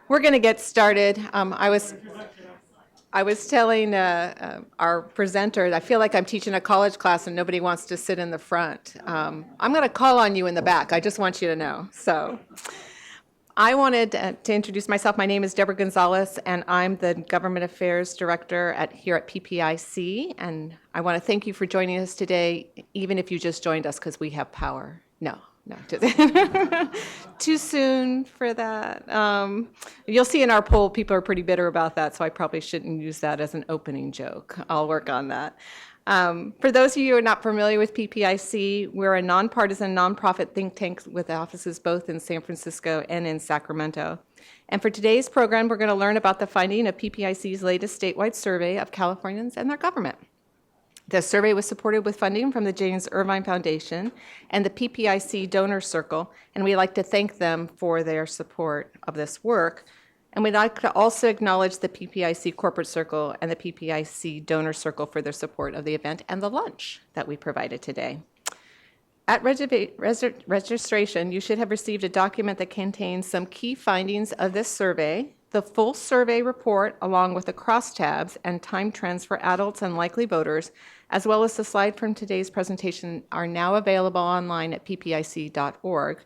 We're going to get started. I was telling our presenter, I feel like I'm teaching a college class and nobody wants to sit in the front. I'm going to call on you in the back. I just want you to know. So I wanted to introduce myself. My name is Deborah Gonzalez, and I'm the Government Affairs Director here at PPIC. And I want to thank you for joining us today, even if you just joined us because we have power. No, too soon for that. You'll see in our poll, people are pretty bitter about that, so I probably shouldn't use that as an opening joke. I'll work on that. For those of you who are not familiar with PPIC, we're a nonpartisan, nonprofit think tank with offices both in San Francisco and in Sacramento. And for today's program, we're going to learn about the finding of PPIC's latest statewide survey of Californians and their government. The survey was supported with funding from the James Irvine Foundation and the PPIC Donor Circle, and we'd like to thank them for their support of this work. And we'd like to also acknowledge the PPIC Corporate Circle and the PPIC Donor Circle for their support of the event and the lunch that we provided today. At registration, you should have received a document that contains some key findings of this survey. The full survey report, along with the crosstabs and time trends for adults and likely voters, as well as the slide from today's presentation, are now available online at ppic.org.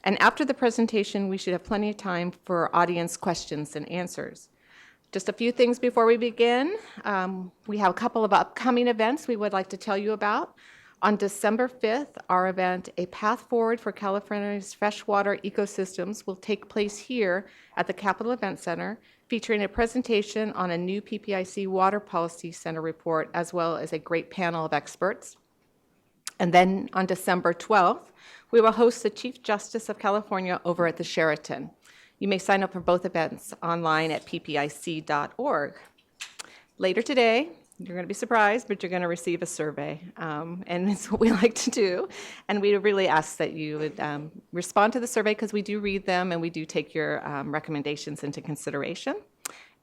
And after the presentation, we should have plenty of time for audience questions and answers. Just a few things before we begin. We have a couple of upcoming events we would like to tell you about. On December 5th, our event, A Path Forward for California's Freshwater Ecosystems, will take place here at the Capitol Event Center, featuring a presentation on a new PPIC Water Policy Center report, as well as a great panel of experts. And then on December 12th, we will host the Chief Justice of California over at the Sheraton. You may sign up for both events online at ppic.org. Later today, you're going to be surprised, but you're going to receive a survey, and it's what we like to do. And we really ask that you would respond to the survey because we do read them and we do take your recommendations into consideration.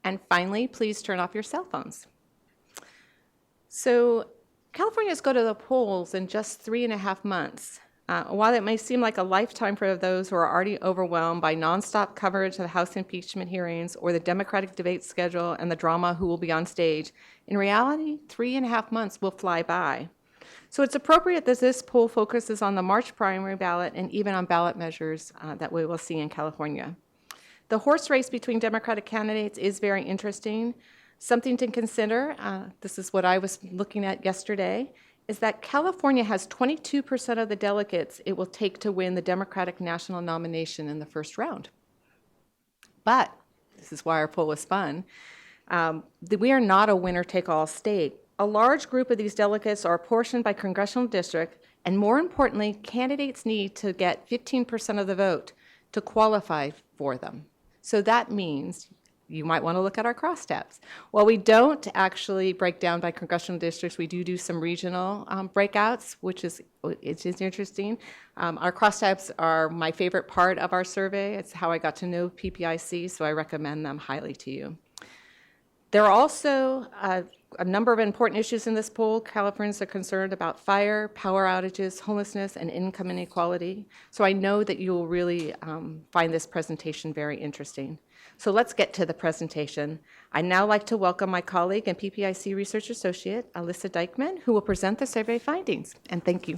And finally, please turn off your cell phones. So Californians go to the polls in just 3.5 months. While it may seem like a lifetime for those who are already overwhelmed by nonstop coverage of the House impeachment hearings or the Democratic debate schedule and the drama who will be on stage, in reality, 3.5 months will fly by. So it's appropriate that this poll focuses on the March primary ballot and even on ballot measures that we will see in California. The horse race between Democratic candidates is very interesting. Something to consider, this is what I was looking at yesterday, is that California has 22% of the delegates it will take to win the Democratic national nomination in the first round. But, this is why our poll was fun, we are not a winner-take-all state. A large group of these delegates are apportioned by congressional district, and more importantly, candidates need to get 15% of the vote to qualify for them. So that means you might want to look at our crosstabs. While we don't actually break down by congressional districts, we do some regional breakouts, which is interesting. Our crosstabs are my favorite part of our survey. It's how I got to know PPIC, so I recommend them highly to you. There are also a number of important issues in this poll. Californians are concerned about fire, power outages, homelessness, and income inequality. So I know that you will really find this presentation very interesting. So let's get to the presentation. I'd now like to welcome my colleague and PPIC Research Associate, Alyssa Dykman, who will present the survey findings. And thank you.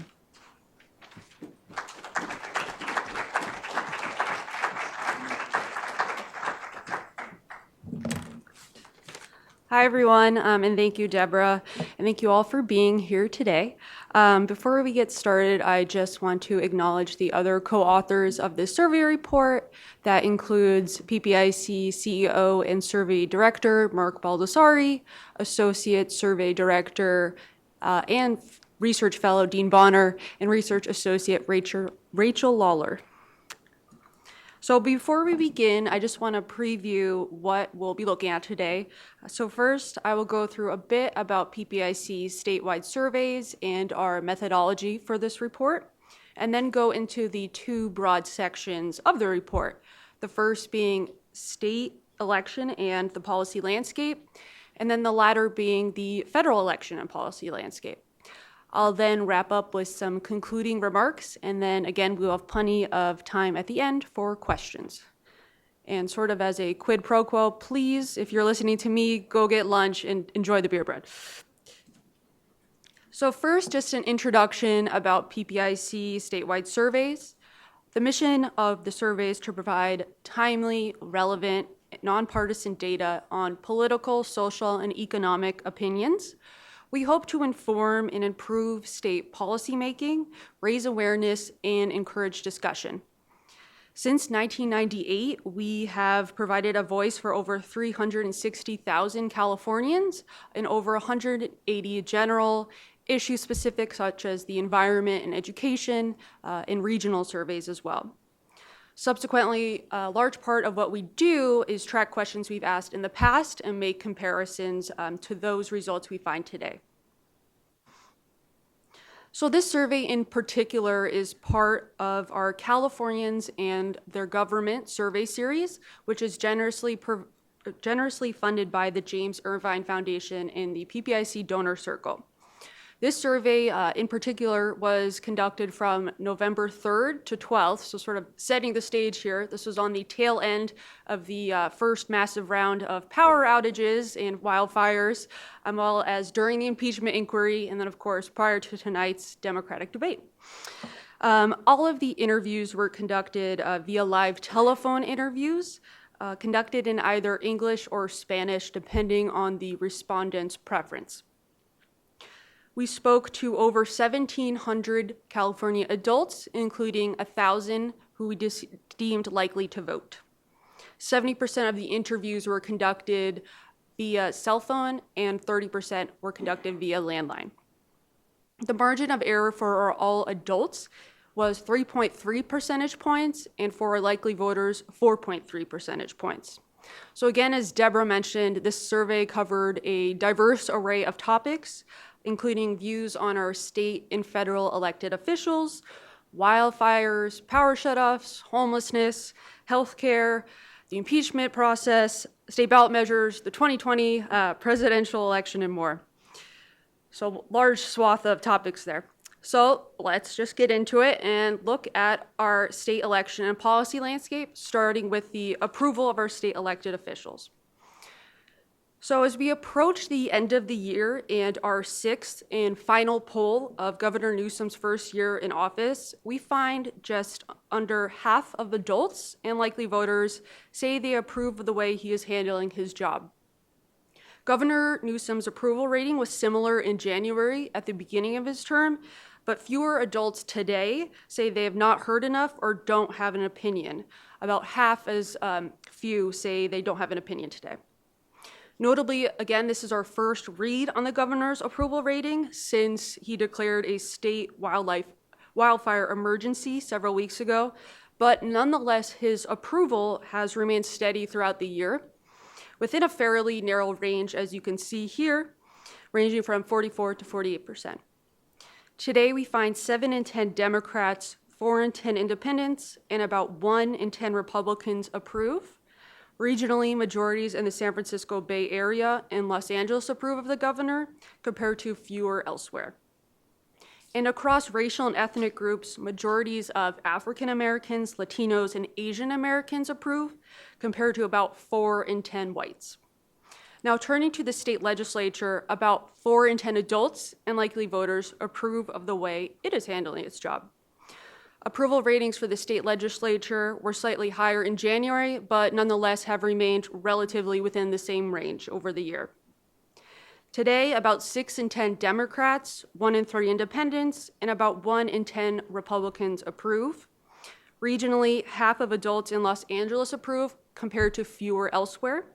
Hi, everyone, and thank you, Deborah, and thank you all for being here today. Before we get started, I just want to acknowledge the other co-authors of this survey report. That includes PPIC CEO and Survey Director Mark Baldessari, Associate Survey Director and Research Fellow Dean Bonner, and Research Associate Rachel Lawler. So before we begin, I just want to preview what we'll be looking at today. So first, I will go through a bit about PPIC's statewide surveys and our methodology for this report, and then go into the two broad sections of the report. The first being state election and the policy landscape, and then the latter being the federal election and policy landscape. I'll then wrap up with some concluding remarks, and then again, we'll have plenty of time at the end for questions. And sort of as a quid pro quo, please, if you're listening to me, go get lunch and enjoy the beer bread. So first, just an introduction about PPIC statewide surveys. The mission of the survey is to provide timely, relevant, nonpartisan data on political, social, and economic opinions. We hope to inform and improve state policymaking, raise awareness, and encourage discussion. Since 1998, we have provided a voice for over 360,000 Californians and over 180 general issue specific, such as the environment and education, and regional surveys as well. Subsequently, a large part of what we do is track questions we've asked in the past and make comparisons to those results we find today. So this survey in particular is part of our Californians and their government survey series, which is generously funded by the James Irvine Foundation and the PPIC Donor Circle. This survey in particular was conducted from November 3rd to 12th, so sort of setting the stage here. This was on the tail end of the first massive round of power outages and wildfires, as well as during the impeachment inquiry, and then of course prior to tonight's Democratic debate. All of the interviews were conducted via live telephone interviews, conducted in either English or Spanish, depending on the respondent's preference. We spoke to over 1,700 California adults, including 1,000 who we deemed likely to vote. 70% of the interviews were conducted via cell phone and 30% were conducted via landline. The margin of error for all adults was 3.3 percentage points, and for likely voters, 4.3 percentage points. So again, as Deborah mentioned, this survey covered a diverse array of topics, including views on our state and federal elected officials, wildfires, power shutoffs, homelessness, healthcare, the impeachment process, state ballot measures, the 2020 presidential election, and more. So large swath of topics there. So let's just get into it and look at our state election and policy landscape, starting with the approval of our state elected officials. So as we approach the end of the year and our sixth and final poll of Governor Newsom's first year in office, we find just under half of adults and likely voters say they approve of the way he is handling his job. Governor Newsom's approval rating was similar in January at the beginning of his term, but fewer adults today say they have not heard enough or don't have an opinion. About half as few say they don't have an opinion today. Notably, again, this is our first read on the governor's approval rating since he declared a state wildfire emergency several weeks ago, but nonetheless, his approval has remained steady throughout the year, within a fairly narrow range, as you can see here, ranging from 44 to 48%. Today, we find 7 in 10 Democrats, 4 in 10 independents, and about 1 in 10 Republicans approve. Regionally, majorities in the San Francisco Bay Area and Los Angeles approve of the governor, compared to fewer elsewhere. And across racial and ethnic groups, majorities of African Americans, Latinos, and Asian Americans approve, compared to about 4 in 10 whites. Now, turning to the state legislature, about 4 in 10 adults and likely voters approve of the way it is handling its job. Approval ratings for the state legislature were slightly higher in January, but nonetheless have remained relatively within the same range over the year. Today, about 6 in 10 Democrats, 1 in 3 independents, and about 1 in 10 Republicans approve. Regionally, half of adults in Los Angeles approve, compared to fewer elsewhere.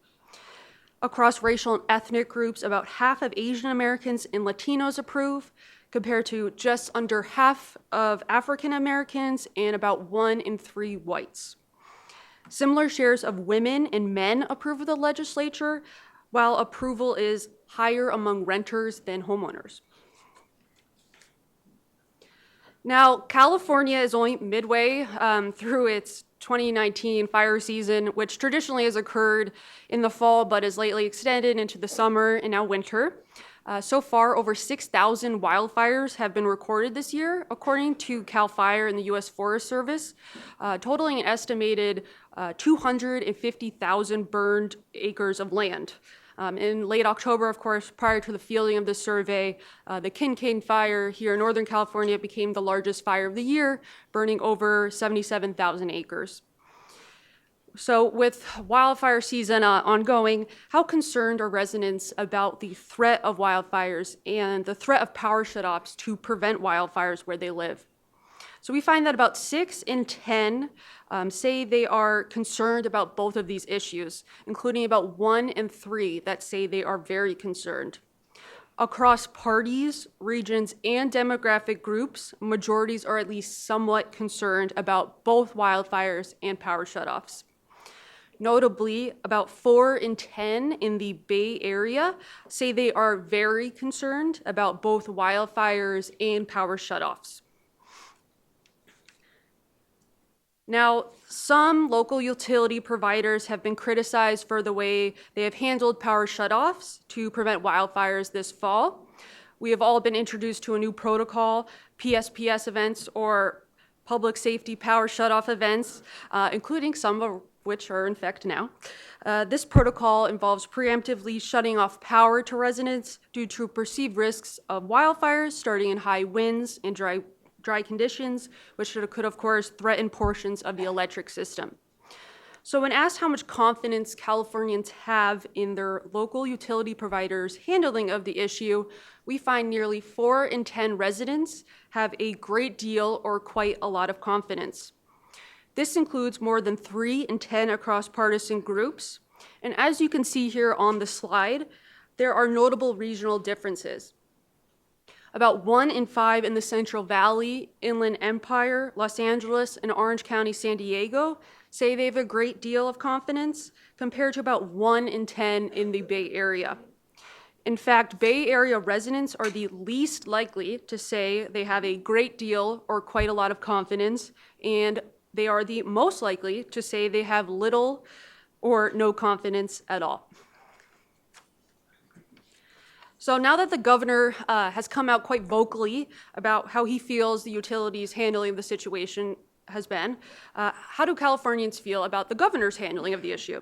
Across racial and ethnic groups, about half of Asian Americans and Latinos approve, compared to just under half of African Americans and about 1 in 3 whites. Similar shares of women and men approve of the legislature, while approval is higher among renters than homeowners. Now, California is only midway through its 2019 fire season, which traditionally has occurred in the fall but is lately extended into the summer and now winter. So far, over 6,000 wildfires have been recorded this year, according to CAL FIRE and the U.S. Forest Service, totaling an estimated 250,000 burned acres of land. In late October, of course, prior to the fielding of the survey, the Kincaid fire here in Northern California became the largest fire of the year, burning over 77,000 acres. So with wildfire season ongoing, how concerned are residents about the threat of wildfires and the threat of power shutoffs to prevent wildfires where they live? So we find that about 6 in 10 say they are concerned about both of these issues, including about 1 in 3 that say they are very concerned. Across parties, regions, and demographic groups, majorities are at least somewhat concerned about both wildfires and power shutoffs. Notably, about 4 in 10 in the Bay Area say they are very concerned about both wildfires and power shutoffs. Now, some local utility providers have been criticized for the way they have handled power shutoffs to prevent wildfires this fall. We have all been introduced to a new protocol, PSPS events, or public safety power shutoff events, including some of which are in effect now. This protocol involves preemptively shutting off power to residents due to perceived risks of wildfires starting in high winds and dry conditions, which could, of course, threaten portions of the electric system. So when asked how much confidence Californians have in their local utility providers' handling of the issue, we find nearly 4 in 10 residents have a great deal or quite a lot of confidence. This includes more than 3 in 10 across partisan groups. And as you can see here on the slide, there are notable regional differences. About 1 in 5 in the Central Valley, Inland Empire, Los Angeles, and Orange County, San Diego say they have a great deal of confidence, compared to about 1 in 10 in the Bay Area. In fact, Bay Area residents are the least likely to say they have a great deal or quite a lot of confidence, and they are the most likely to say they have little or no confidence at all. So now that the governor has come out quite vocally about how he feels the utilities handling the situation has been, how do Californians feel about the governor's handling of the issue?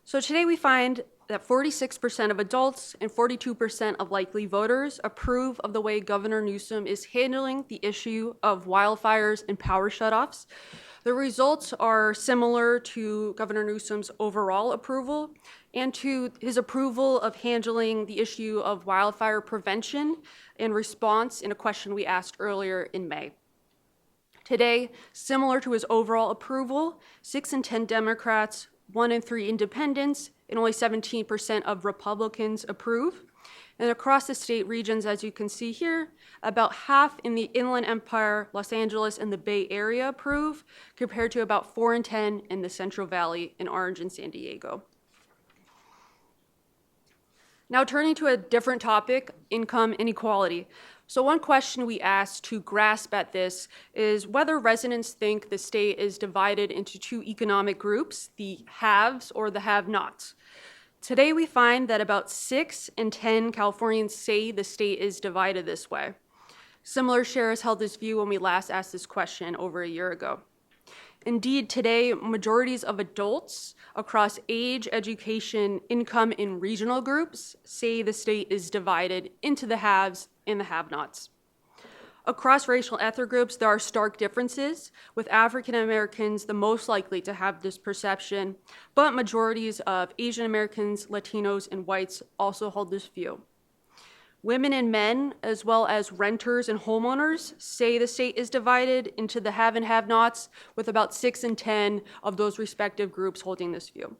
So today we find that 46% of adults and 42% of likely voters approve of the way Governor Newsom is handling the issue of wildfires and power shutoffs. The results are similar to Governor Newsom's overall approval and to his approval of handling the issue of wildfire prevention in response in a question we asked earlier in May. Today, similar to his overall approval, 6 in 10 Democrats, 1 in 3 independents, and only 17% of Republicans approve. And across the state regions, as you can see here, about half in the Inland Empire, Los Angeles, and the Bay Area approve, compared to about 4 in 10 in the Central Valley in Orange and San Diego. Now turning to a different topic, income inequality. So one question we asked to grasp at this is whether residents think the state is divided into 2 economic groups, the haves or the have-nots. Today we find that about 6 in 10 Californians say the state is divided this way. Similar shares held this view when we last asked this question over a year ago. Indeed, today, majorities of adults across age, education, income, and regional groups say the state is divided into the haves and the have-nots. Across racial ethnic groups, there are stark differences, with African Americans the most likely to have this perception, but majorities of Asian Americans, Latinos, and whites also hold this view. Women and men, as well as renters and homeowners, say the state is divided into the have and have-nots, with about 6 in 10 of those respective groups holding this view.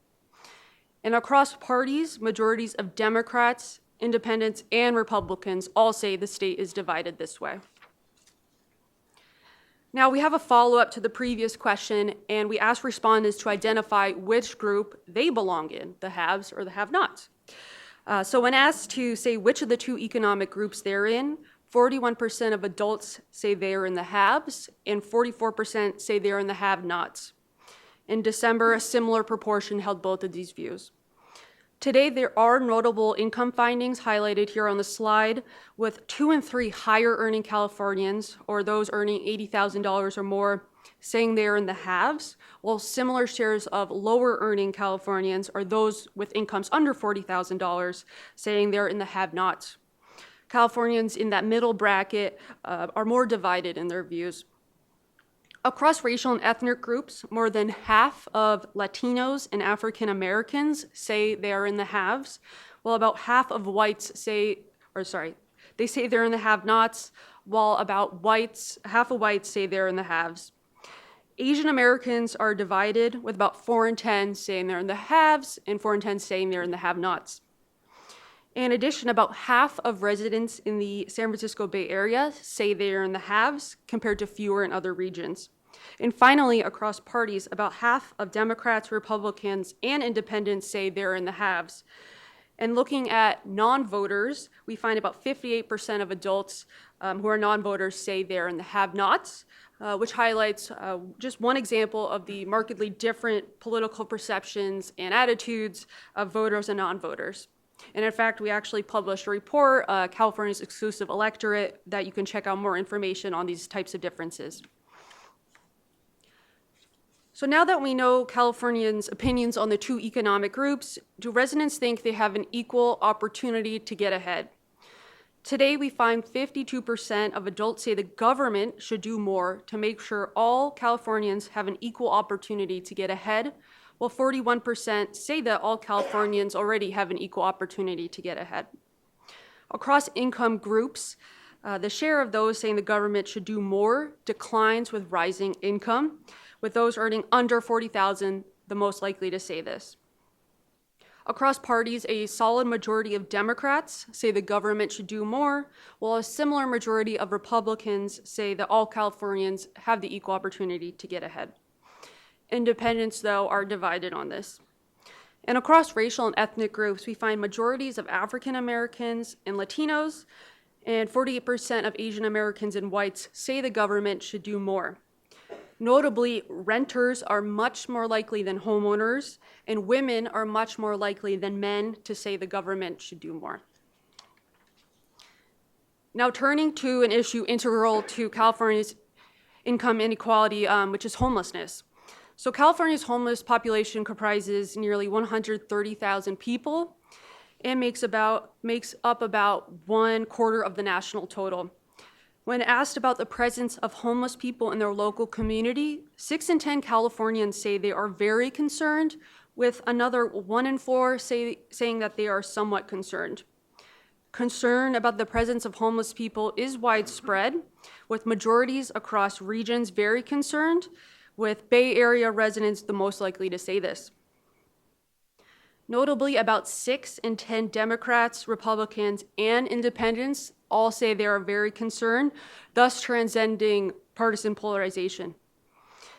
And across parties, majorities of Democrats, Independents, and Republicans all say the state is divided this way. Now, we have a follow-up to the previous question, and we asked respondents to identify which group they belong in, the haves or the have-nots. So when asked to say which of the 2 economic groups they're in, 41% of adults say they are in the haves, and 44% say they're in the have-nots. In December, a similar proportion held both of these views. Today, there are notable income findings highlighted here on the slide, with 2 and 3 higher earning Californians, or those earning $80,000 or more, saying they are in the haves, while similar shares of lower earning Californians, or those with incomes under $40,000, saying they're in the have-nots. Californians in that middle bracket are more divided in their views. Across racial and ethnic groups, more than half of Latinos and African Americans say they are in the haves, while about half of whites they say they're in the have-nots, while about half of whites say they're in the haves. Asian Americans are divided, with about 4 in 10 saying they're in the haves and 4 in 10 saying they're in the have-nots. In addition, about half of residents in the San Francisco Bay Area say they are in the haves, compared to fewer in other regions. And finally, across parties, about half of Democrats, Republicans, and independents say they're in the haves. And looking at non-voters, we find about 58% of adults who are non-voters say they're in the have-nots, which highlights just one example of the markedly different political perceptions and attitudes of voters and non-voters. And in fact, we actually published a report, California's Exclusive Electorate, that you can check out more information on these types of differences. So now that we know Californians' opinions on the two economic groups, do residents think they have an equal opportunity to get ahead? Today, we find 52% of adults say the government should do more to make sure all Californians have an equal opportunity to get ahead, while 41% say that all Californians already have an equal opportunity to get ahead. Across income groups, the share of those saying the government should do more declines with rising income, with those earning under $40,000 the most likely to say this. Across parties, a solid majority of Democrats say the government should do more, while a similar majority of Republicans say that all Californians have the equal opportunity to get ahead. Independents, though, are divided on this. And across racial and ethnic groups, we find majorities of African Americans and Latinos, and 48% of Asian Americans and whites say the government should do more. Notably, renters are much more likely than homeowners, and women are much more likely than men to say the government should do more. Now, turning to an issue integral to California's income inequality, which is homelessness. So California's homeless population comprises nearly 130,000 people and makes up about 1/4 of the national total. When asked about the presence of homeless people in their local community, 6 in 10 Californians say they are very concerned, with another 1 in 4 saying that they are somewhat concerned. Concern about the presence of homeless people is widespread, with majorities across regions very concerned, with Bay Area residents the most likely to say this. Notably, about 6 in 10 Democrats, Republicans, and independents all say they are very concerned, thus transcending partisan polarization.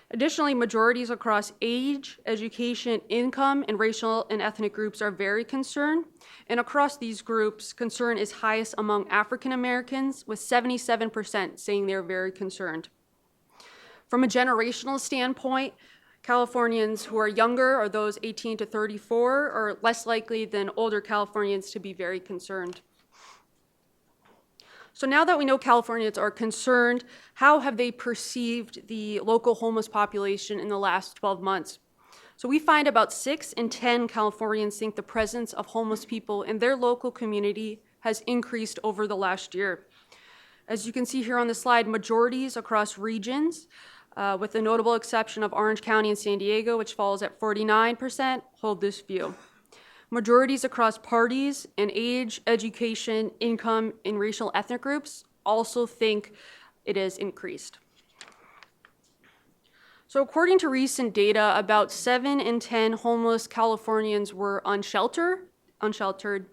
Additionally, majorities across age, education, income, and racial and ethnic groups are very concerned. And across these groups, concern is highest among African Americans, with 77% saying they're very concerned. From a generational standpoint, Californians who are younger, or those 18 to 34, are less likely than older Californians to be very concerned. So now that we know Californians are concerned, how have they perceived the local homeless population in the last 12 months? So we find about 6 in 10 Californians think the presence of homeless people in their local community has increased over the last year. As you can see here on the slide, majorities across regions, with the notable exception of Orange County and San Diego, which falls at 49%, hold this view. Majorities across parties and age, education, income, and racial ethnic groups also think it has increased. So according to recent data, about 7 in 10 homeless Californians were unsheltered,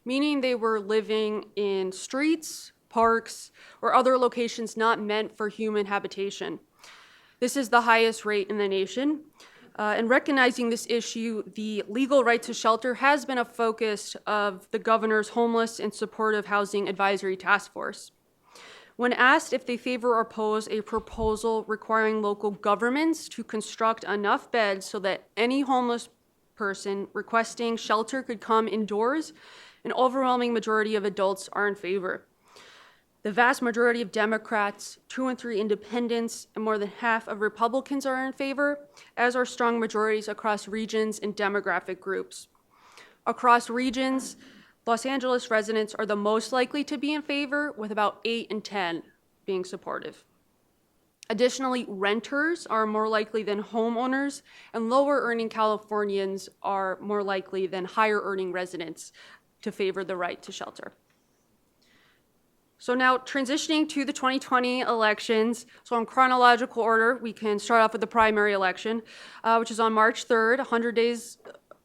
meaning they were living in streets, parks, or other locations not meant for human habitation. This is the highest rate in the nation. And recognizing this issue, the legal right to shelter has been a focus of the governor's Homeless and Supportive Housing Advisory Task Force. When asked if they favor or oppose a proposal requiring local governments to construct enough beds so that any homeless person requesting shelter could come indoors, an overwhelming majority of adults are in favor. The vast majority of Democrats, 2 and 3 independents, and more than half of Republicans are in favor, as are strong majorities across regions and demographic groups. Across regions, Los Angeles residents are the most likely to be in favor, with about 8 in 10 being supportive. Additionally, renters are more likely than homeowners, and lower-earning Californians are more likely than higher-earning residents to favor the right to shelter. So now transitioning to the 2020 elections. So in chronological order, we can start off with the primary election, which is on March 3rd, 100 days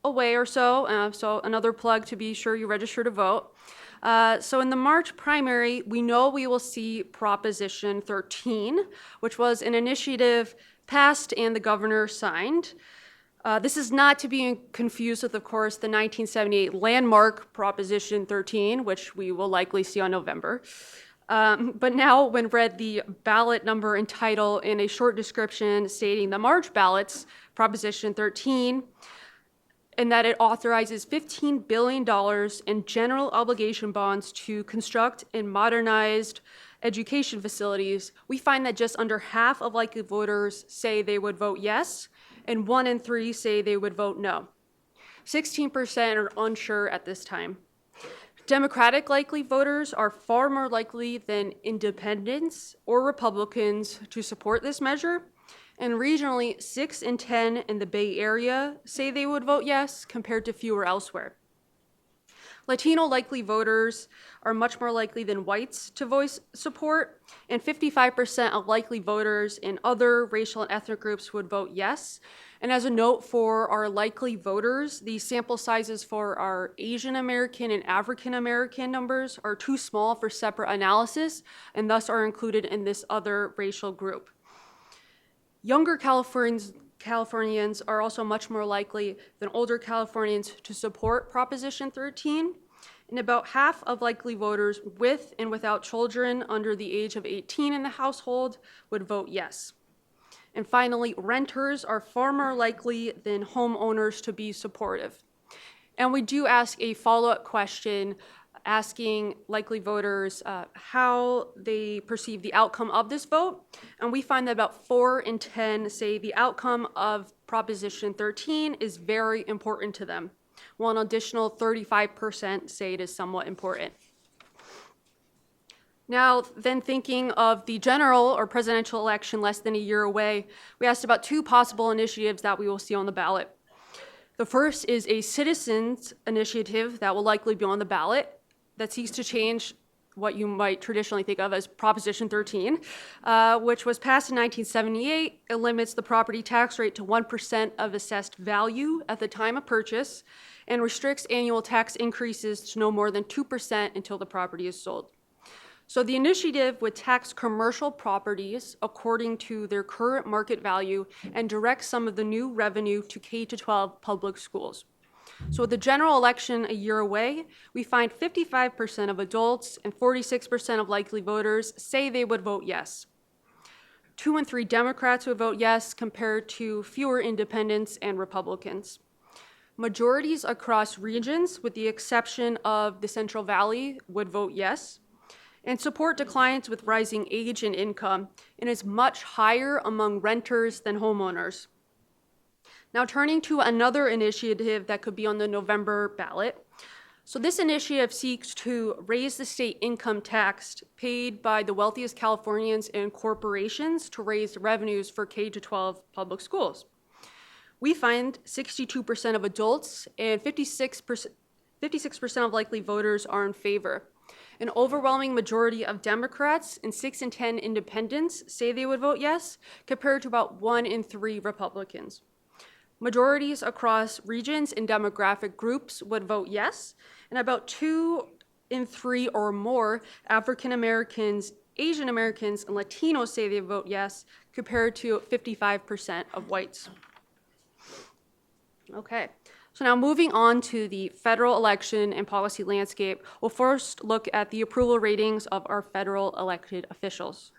away or so. So another plug to be sure you register to vote. So in the March primary, we know we will see Proposition 13, which was an initiative passed and the governor signed. This is not to be confused with, of course, the 1978 landmark Proposition 13, which we will likely see on November. But now, when read the ballot number and title in a short description stating the March ballots, Proposition 13, and that it authorizes $15 billion in general obligation bonds to construct and modernized education facilities, we find that just under half of likely voters say they would vote yes, and 1 in 3 say they would vote no. 16% are unsure at this time. Democratic likely voters are far more likely than independents or Republicans to support this measure, and regionally, 6 in 10 in the Bay Area say they would vote yes, compared to fewer elsewhere. Latino likely voters are much more likely than whites to voice support, and 55% of likely voters in other racial and ethnic groups would vote yes. And as a note for our likely voters, the sample sizes for our Asian American and African American numbers are too small for separate analysis, and thus are included in this other racial group. Younger Californians are also much more likely than older Californians to support Proposition 13, and about half of likely voters with and without children under the age of 18 in the household would vote yes. And finally, renters are far more likely than homeowners to be supportive. And we do ask a follow-up question asking likely voters how they perceive the outcome of this vote. And we find that about 4 in 10 say the outcome of Proposition 13 is very important to them, while an additional 35% say it is somewhat important. Now, then thinking of the general or presidential election less than a year away, we asked about 2 possible initiatives that we will see on the ballot. The first is a citizens initiative that will likely be on the ballot that seeks to change what you might traditionally think of as Proposition 13, which was passed in 1978. It limits the property tax rate to 1% of assessed value at the time of purchase and restricts annual tax increases to no more than 2% until the property is sold. So the initiative would tax commercial properties according to their current market value and direct some of the new revenue to K-12 public schools. So with the general election a year away, we find 55% of adults and 46% of likely voters say they would vote yes. 2 and 3 Democrats would vote yes, compared to fewer independents and Republicans. Majorities across regions, with the exception of the Central Valley, would vote yes. And support declines with rising age and income, and is much higher among renters than homeowners. Now turning to another initiative that could be on the November ballot. So this initiative seeks to raise the state income tax paid by the wealthiest Californians and corporations to raise revenues for K-12 public schools. We find 62% of adults and 56% of likely voters are in favor. An overwhelming majority of Democrats and 6 in 10 independents say they would vote yes, compared to about 1 in 3 Republicans. Majorities across regions and demographic groups would vote yes, and about 2 in 3 or more African Americans, Asian Americans, and Latinos say they vote yes, compared to 55% of whites. Okay, so now moving on to the federal election and policy landscape, we'll first look at the approval ratings of our federal elected officials.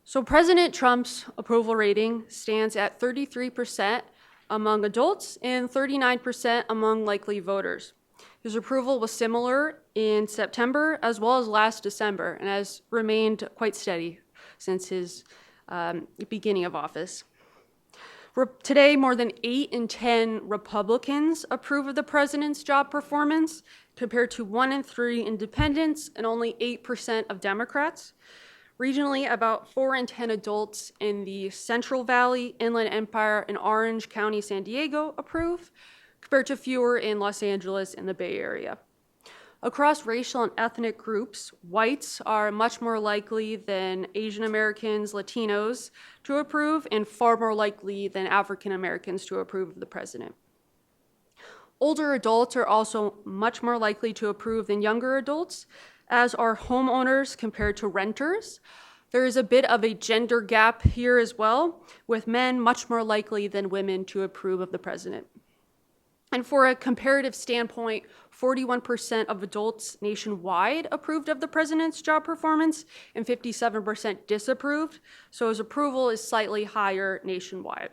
So President Trump's approval rating stands at 33%, among adults and 39% among likely voters. His approval was similar in September as well as last December and has remained quite steady since his beginning of office. Today, more than 8 in 10 Republicans approve of the president's job performance, compared to 1 in 3 independents and only 8% of Democrats. Regionally, about 4 in 10 adults in the Central Valley, Inland Empire, and Orange County, San Diego approve, compared to fewer in Los Angeles and the Bay Area. Across racial and ethnic groups, whites are much more likely than Asian Americans, Latinos to approve, and far more likely than African Americans to approve of the president. Older adults are also much more likely to approve than younger adults, as are homeowners compared to renters. There is a bit of a gender gap here as well, with men much more likely than women to approve of the president. And for a comparative standpoint, 41% of adults nationwide approved of the president's job performance and 57% disapproved, so his approval is slightly higher nationwide.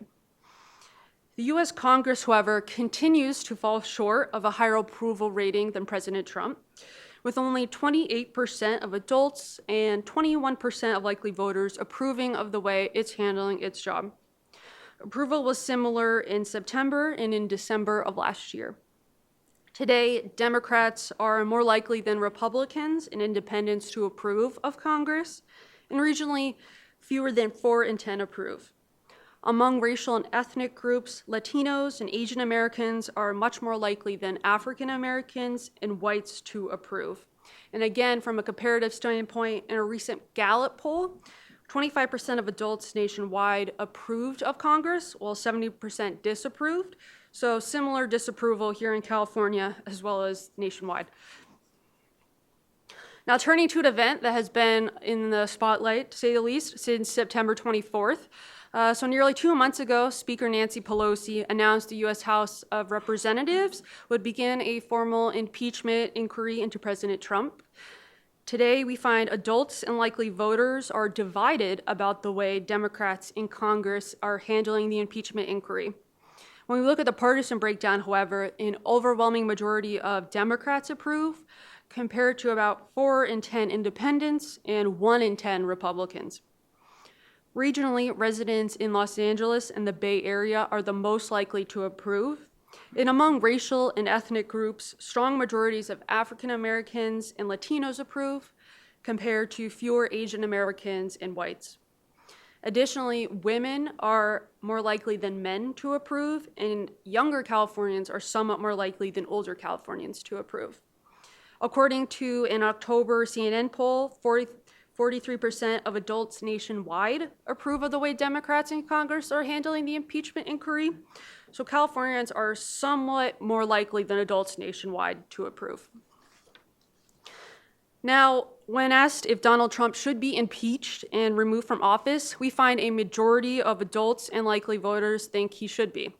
The US Congress, however, continues to fall short of a higher approval rating than President Trump, with only 28% of adults and 21% of likely voters approving of the way it's handling its job. Approval was similar in September and in December of last year. Today, Democrats are more likely than Republicans and independents to approve of Congress, and regionally, fewer than 4 in 10 approve. Among racial and ethnic groups, Latinos and Asian Americans are much more likely than African Americans and whites to approve. And again, from a comparative standpoint, in a recent Gallup poll, 25% of adults nationwide approved of Congress, while 70% disapproved. So similar disapproval here in California as well as nationwide. Now turning to an event that has been in the spotlight, to say the least, since September 24th. So nearly 2 months ago, Speaker Nancy Pelosi announced the U.S. House of Representatives would begin a formal impeachment inquiry into President Trump. Today, we find adults and likely voters are divided about the way Democrats in Congress are handling the impeachment inquiry. When we look at the partisan breakdown, however, an overwhelming majority of Democrats approve, compared to about 4 in 10 independents and 1 in 10 Republicans. Regionally, residents in Los Angeles and the Bay Area are the most likely to approve. And among racial and ethnic groups, strong majorities of African Americans and Latinos approve, compared to fewer Asian Americans and whites. Additionally, women are more likely than men to approve, and younger Californians are somewhat more likely than older Californians to approve. According to an October CNN poll, 43% of adults nationwide approve of the way Democrats in Congress are handling the impeachment inquiry. So Californians are somewhat more likely than adults nationwide to approve. Now, when asked if Donald Trump should be impeached and removed from office, we find a majority of adults and likely voters think he should be.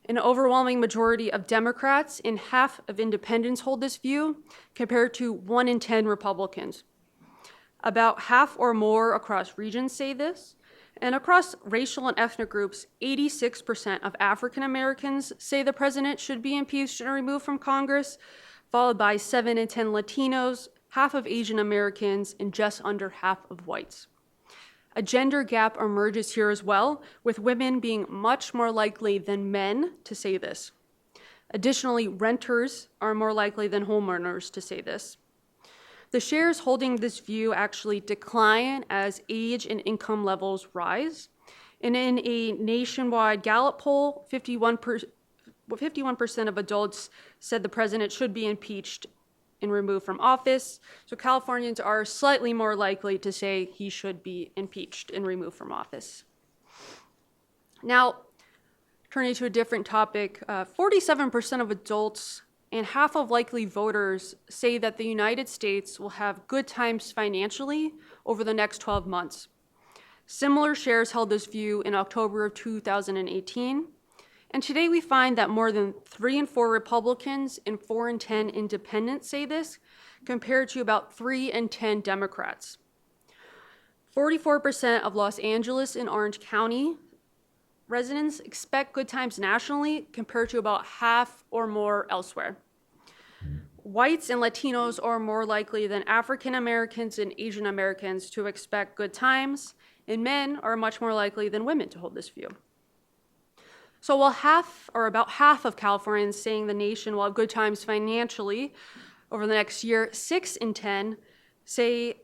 An overwhelming majority of Democrats and half of independents hold this view, compared to 1 in 10 Republicans. About half or more across regions say this, and across racial and ethnic groups, 86% of African Americans say the president should be impeached and removed from Congress, followed by 7 in 10 Latinos, half of Asian Americans, and just under half of whites. A gender gap emerges here as well, with women being much more likely than men to say this. Additionally, renters are more likely than homeowners to say this. The shares holding this view actually decline as age and income levels rise. And in a nationwide Gallup poll, 51% of adults said the president should be impeached and removed from office. So Californians are slightly more likely to say he should be impeached and removed from office. Now, turning to a different topic, 47% of adults and half of likely voters say that the United States will have good times financially over the next 12 months. Similar shares held this view in October of 2018. And today we find that more than 3 in 4 Republicans and 4 in 10 independents say this, compared to about 3 in 10 Democrats. 44% of Los Angeles and Orange County residents expect good times nationally compared to about half or more elsewhere. Whites and Latinos are more likely than African Americans and Asian Americans to expect good times, and men are much more likely than women to hold this view. So while about half of Californians saying the nation will have good times financially over the next year, 6 in 10 say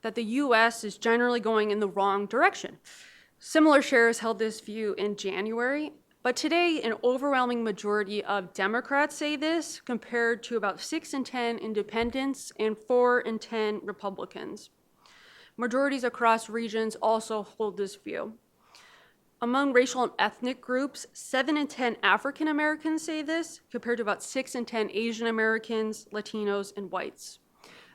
that the U.S. is generally going in the wrong direction. Similar shares held this view in January, but today an overwhelming majority of Democrats say this compared to about 6 in 10 independents and 4 in 10 Republicans. Majorities across regions also hold this view. Among racial and ethnic groups, 7 in 10 African Americans say this compared to about 6 in 10 Asian Americans, Latinos, and whites.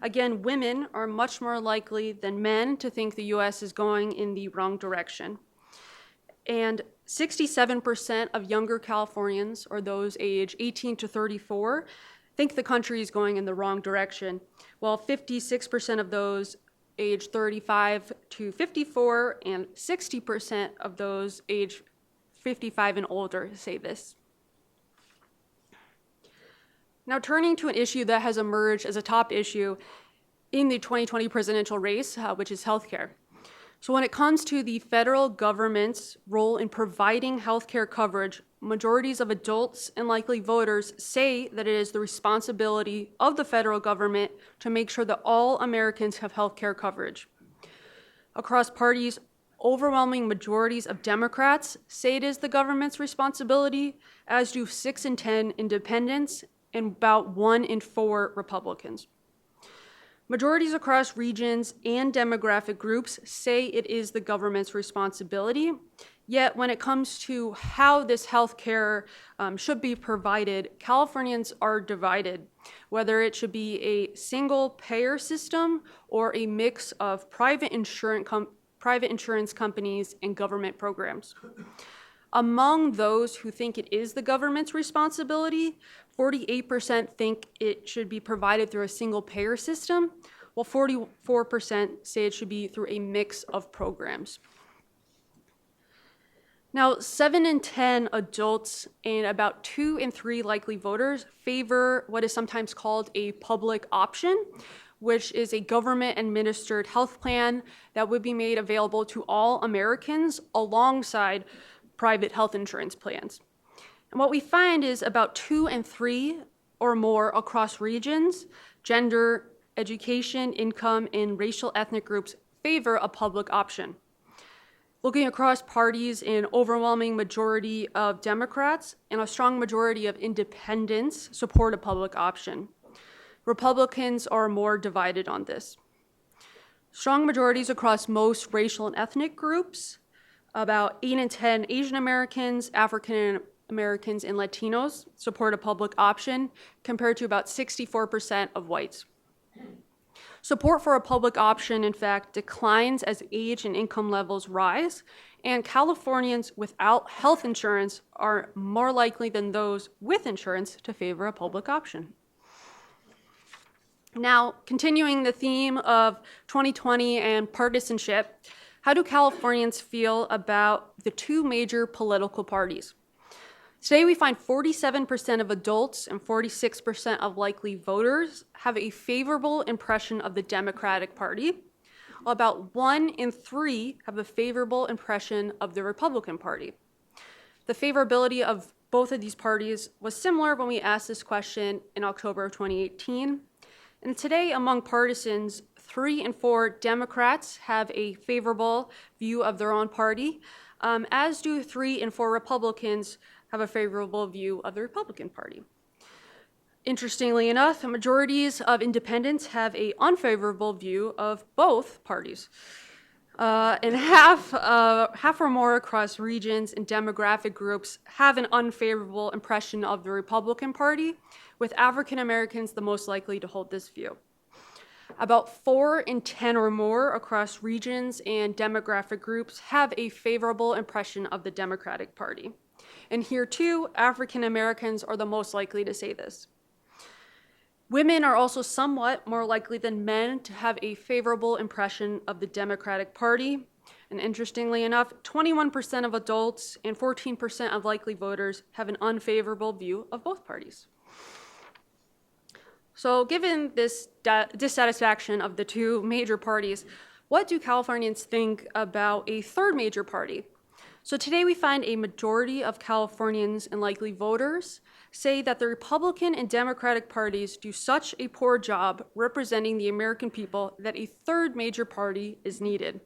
Again, women are much more likely than men to think the U.S. is going in the wrong direction. And 67% of younger Californians, or those age 18 to 34, think the country is going in the wrong direction, while 56% of those age 35 to 54 and 60% of those age 55 and older say this. Now, turning to an issue that has emerged as a top issue in the 2020 presidential race, which is healthcare. So when it comes to the federal government's role in providing healthcare coverage, majorities of adults and likely voters say that it is the responsibility of the federal government to make sure that all Americans have healthcare coverage. Across parties, overwhelming majorities of Democrats say it is the government's responsibility, as do 6 in 10 independents and about 1 in 4 Republicans. Majorities across regions and demographic groups say it is the government's responsibility. Yet when it comes to how this health care should be provided, Californians are divided, whether it should be a single payer system or a mix of private insurance companies and government programs. Among those who think it is the government's responsibility, 48% think it should be provided through a single payer system, while 44% say it should be through a mix of programs. Now, 7 in 10 adults and about 2 in 3 likely voters favor what is sometimes called a public option, which is a government-administered health plan that would be made available to all Americans alongside private health insurance plans. And what we find is about 2 in 3 or more across regions, gender, education, income, and racial ethnic groups favor a public option. Looking across parties, an overwhelming majority of Democrats and a strong majority of independents support a public option. Republicans are more divided on this. Strong majorities across most racial and ethnic groups, about 8 in 10 Asian Americans, African Americans, and Latinos support a public option compared to about 64% of whites. Support for a public option, in fact, declines as age and income levels rise, and Californians without health insurance are more likely than those with insurance to favor a public option. Now, continuing the theme of 2020 and partisanship, how do Californians feel about the 2 major political parties? Today, we find 47% of adults and 46% of likely voters have a favorable impression of the Democratic Party, while about 1 in 3 have a favorable impression of the Republican Party. The favorability of both of these parties was similar when we asked this question in October of 2018. And today, among partisans, 3 in 4 Democrats have a favorable view of their own party, as do 3 in 4 Republicans have a favorable view of the Republican Party. Interestingly enough, majorities of independents have an unfavorable view of both parties. And half or more across regions and demographic groups have an unfavorable impression of the Republican Party, with African Americans the most likely to hold this view. About 4 in 10 or more across regions and demographic groups have a favorable impression of the Democratic Party. And here too, African Americans are the most likely to say this. Women are also somewhat more likely than men to have a favorable impression of the Democratic Party. And interestingly enough, 21% of adults and 14% of likely voters have an unfavorable view of both parties. So given this dissatisfaction of the two major parties, what do Californians think about a third major party? So today we find a majority of Californians and likely voters say that the Republican and Democratic parties do such a poor job representing the American people that a third major party is needed.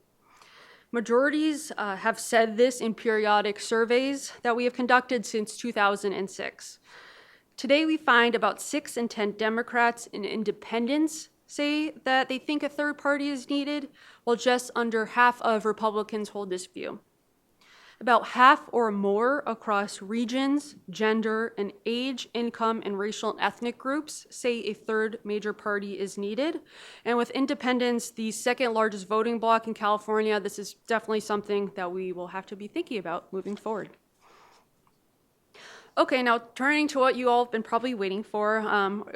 Majorities have said this in periodic surveys that we have conducted since 2006. Today we find about 6 in 10 Democrats and independents say that they think a third party is needed, while just under half of Republicans hold this view. About half or more across regions, gender, and age, income, and racial and ethnic groups say a third major party is needed. And with independents, the second largest voting bloc in California, this is definitely something that we will have to be thinking about moving forward. Okay, now turning to what you all have been probably waiting for,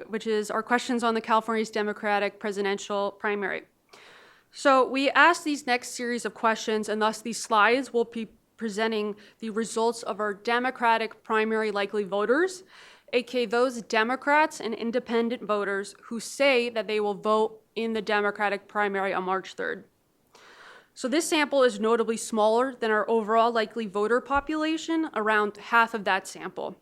which is our questions on the California's Democratic presidential primary. So we asked these next series of questions, and thus these slides will be presenting the results of our Democratic primary likely voters, aka those Democrats and independent voters who say that they will vote in the Democratic primary on March 3rd. So this sample is notably smaller than our overall likely voter population, around half of that sample.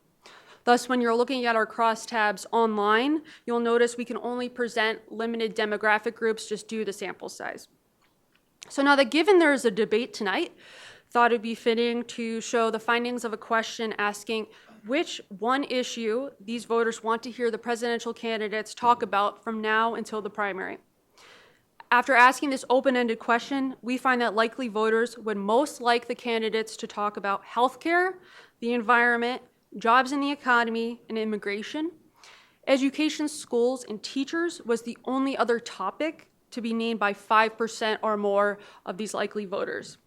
Thus, when you're looking at our crosstabs online, you'll notice we can only present limited demographic groups just due to sample size. So now that given there is a debate tonight, thought it'd be fitting to show the findings of a question asking which one issue these voters want to hear the presidential candidates talk about from now until the primary. After asking this open-ended question, we find that likely voters would most like the candidates to talk about healthcare, the environment, jobs in the economy, and immigration. Education, schools, and teachers was the only other topic to be named by 5% or more of these likely voters.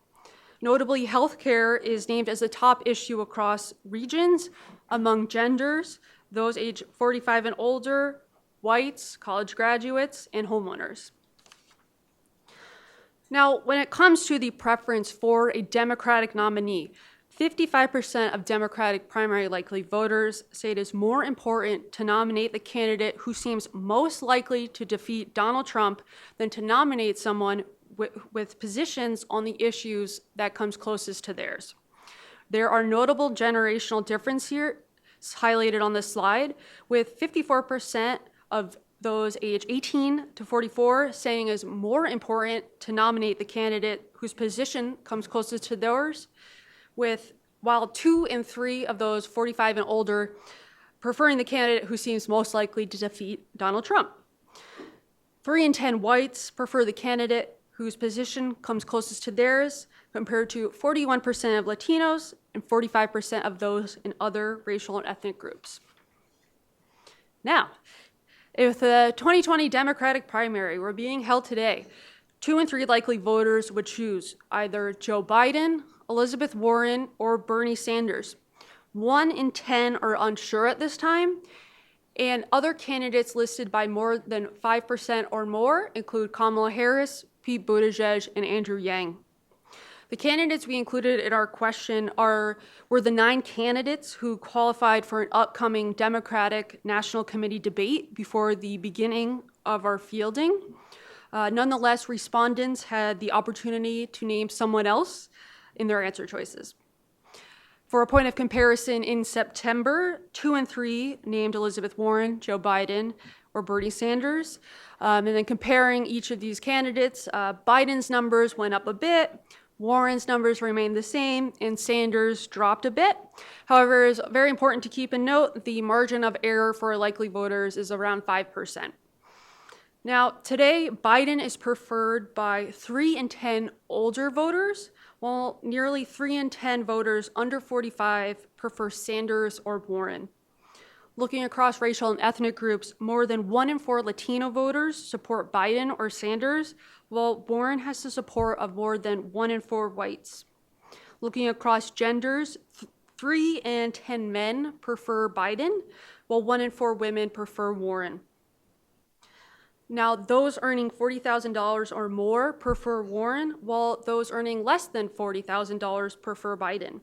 Notably, healthcare is named as a top issue across regions, among genders, those age 45 and older, whites, college graduates, and homeowners. Now, when it comes to the preference for a Democratic nominee, 55% of Democratic primary likely voters say it is more important to nominate the candidate who seems most likely to defeat Donald Trump than to nominate someone with positions on the issues that comes closest to theirs. There are notable generational differences here highlighted on this slide, with 54% of those age 18 to 44 saying it is more important to nominate the candidate whose position comes closest to theirs, while 2 in 3 of those 45 and older preferring the candidate who seems most likely to defeat Donald Trump. 3 in 10 whites prefer the candidate whose position comes closest to theirs, compared to 41% of Latinos and 45% of those in other racial and ethnic groups. Now, if the 2020 Democratic primary were being held today, 2 in 3 likely voters would choose either Joe Biden, Elizabeth Warren, or Bernie Sanders. 1 in 10 are unsure at this time, and other candidates listed by more than 5% or more include Kamala Harris, Pete Buttigieg, and Andrew Yang. The candidates we included in our question were the 9 candidates who qualified for an upcoming Democratic National Committee debate before the beginning of our fielding. Nonetheless, respondents had the opportunity to name someone else in their answer choices. For a point of comparison, in September, 2 in 3 named Elizabeth Warren, Joe Biden, or Bernie Sanders. And then comparing each of these candidates, Biden's numbers went up a bit, Warren's numbers remained the same, and Sanders dropped a bit. However, it's very important to keep in note the margin of error for likely voters is around 5%. Now, today, Biden is preferred by 3 in 10 older voters, while nearly 3 in 10 voters under 45 prefer Sanders or Warren. Looking across racial and ethnic groups, more than 1 in 4 Latino voters support Biden or Sanders, while Warren has the support of more than 1 in 4 whites. Looking across genders, 3 in 10 men prefer Biden, while 1 in 4 women prefer Warren. Now, those earning $40,000 or more prefer Warren, while those earning less than $40,000 prefer Biden.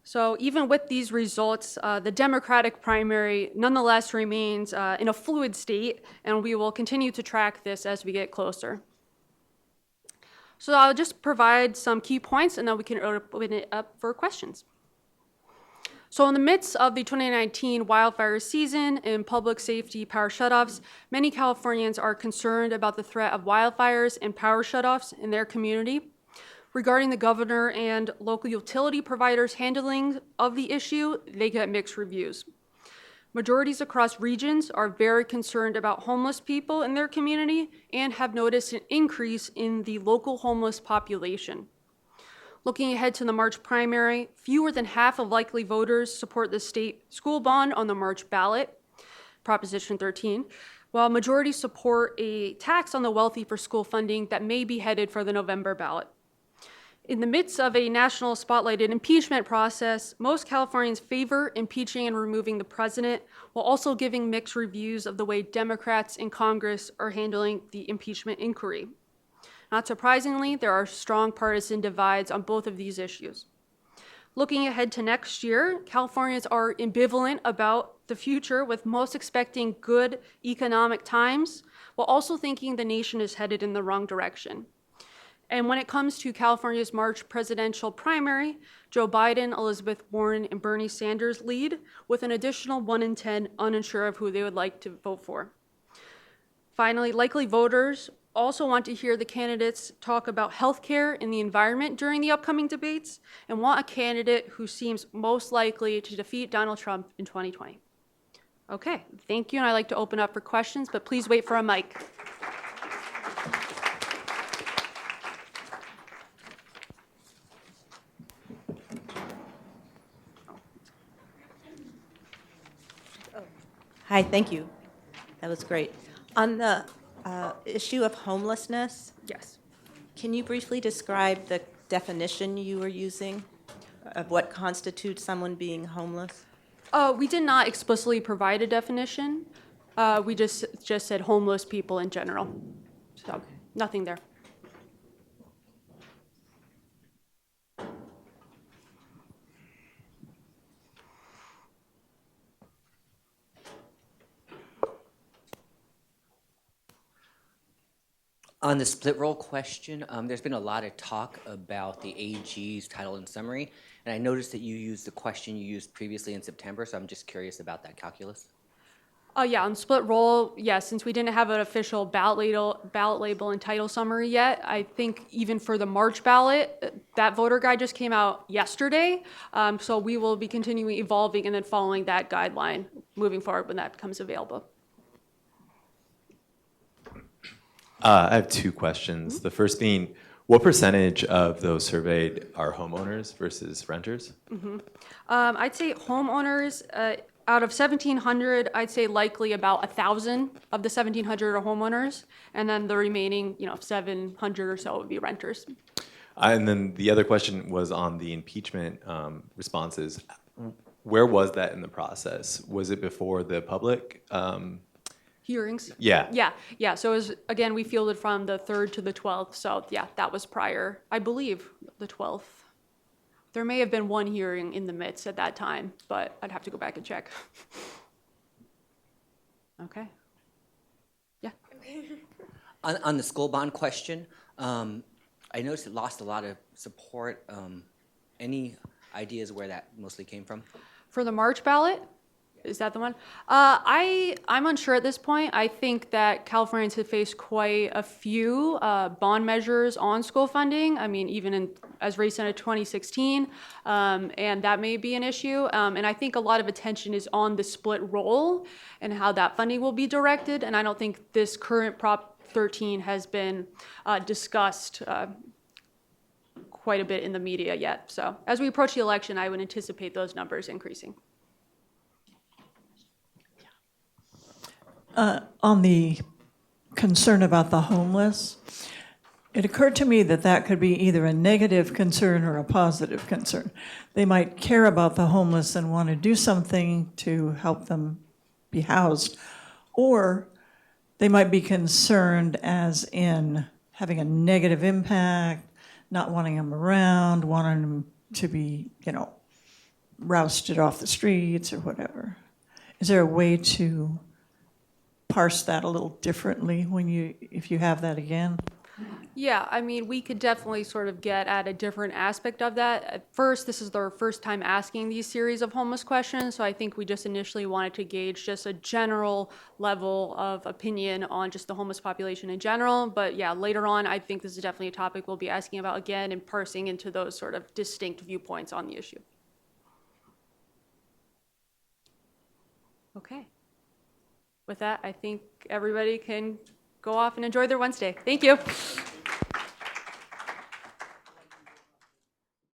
So even with these results, the Democratic primary nonetheless remains in a fluid state, and we will continue to track this as we get closer. So I'll just provide some key points, and then we can open it up for questions. So in the midst of the 2019 wildfire season and public safety power shutoffs, many Californians are concerned about the threat of wildfires and power shutoffs in their community. Regarding the governor and local utility providers' handling of the issue, they get mixed reviews. Majorities across regions are very concerned about homeless people in their community and have noticed an increase in the local homeless population. Looking ahead to the March primary, fewer than half of likely voters support the state school bond on the March ballot, Proposition 13, while majority support a tax on the wealthy for school funding that may be headed for the November ballot. In the midst of a national spotlighted impeachment process, most Californians favor impeaching and removing the president, while also giving mixed reviews of the way Democrats in Congress are handling the impeachment inquiry. Not surprisingly, there are strong partisan divides on both of these issues. Looking ahead to next year, Californians are ambivalent about the future, with most expecting good economic times, while also thinking the nation is headed in the wrong direction. And when it comes to California's March presidential primary, Joe Biden, Elizabeth Warren, and Bernie Sanders lead, with an additional 1 in 10 unsure of who they would like to vote for. Finally, likely voters also want to hear the candidates talk about healthcare and the environment during the upcoming debates, and want a candidate who seems most likely to defeat Donald Trump in 2020. Okay, thank you, and I'd like to open up for questions, but please wait for a mic. Hi, thank you. That was great. On the issue of homelessness, Yes. can you briefly describe the definition you were using of what constitutes someone being homeless? We did not explicitly provide a definition. We just said homeless people in general. So nothing there. On the split roll question, there's been a lot of talk about the AG's title and summary, and I noticed that you used the question you used previously in September, so I'm just curious about that calculus. Yeah, on split roll, yes, since we didn't have an official ballot label and title summary yet, I think even for the March ballot, that voter guide just came out yesterday. So we will be continuing evolving and then following that guideline moving forward when that becomes available. I have two questions. The first being, what percentage of those surveyed are homeowners versus renters? I'd say homeowners, out of 1,700, I'd say likely about 1,000 of the 1,700 are homeowners, and then the remaining, 700 or so would be renters. And then the other question was on the impeachment responses. Where was that in the process? Was it before the public? Hearings? Yeah. Yeah. So it was, again, we fielded from the 3rd to the 12th. So yeah, that was prior, I believe, the 12th. There may have been one hearing in the midst at that time, but I'd have to go back and check. Okay. Yeah. On the school bond question, I noticed it lost a lot of support. Any ideas where that mostly came from? For the March ballot? Is that the one? I'm unsure at this point. I think that Californians have faced quite a few bond measures on school funding. I mean, even as recent as 2016, and that may be an issue. And I think a lot of attention is on the split roll and how that funding will be directed. And I don't think this current Prop 13 has been discussed quite a bit in the media yet. So as we approach the election, I would anticipate those numbers increasing. On the concern about the homeless, it occurred to me that that could be either a negative concern or a positive concern. They might care about the homeless and want to do something to help them be housed, or they might be concerned as in having a negative impact, not wanting them around, wanting them to be, rousted off the streets or whatever. Is there a way to parse that a little differently if you have that again? Yeah, I mean, we could definitely sort of get at a different aspect of that. At first, this is their first time asking these series of homeless questions, so I think we just initially wanted to gauge just a general level of opinion on just the homeless population in general. But yeah, later on, I think this is definitely a topic we'll be asking about again and parsing into those sort of distinct viewpoints on the issue. Okay. With that, I think everybody can go off and enjoy their Wednesday. Thank you.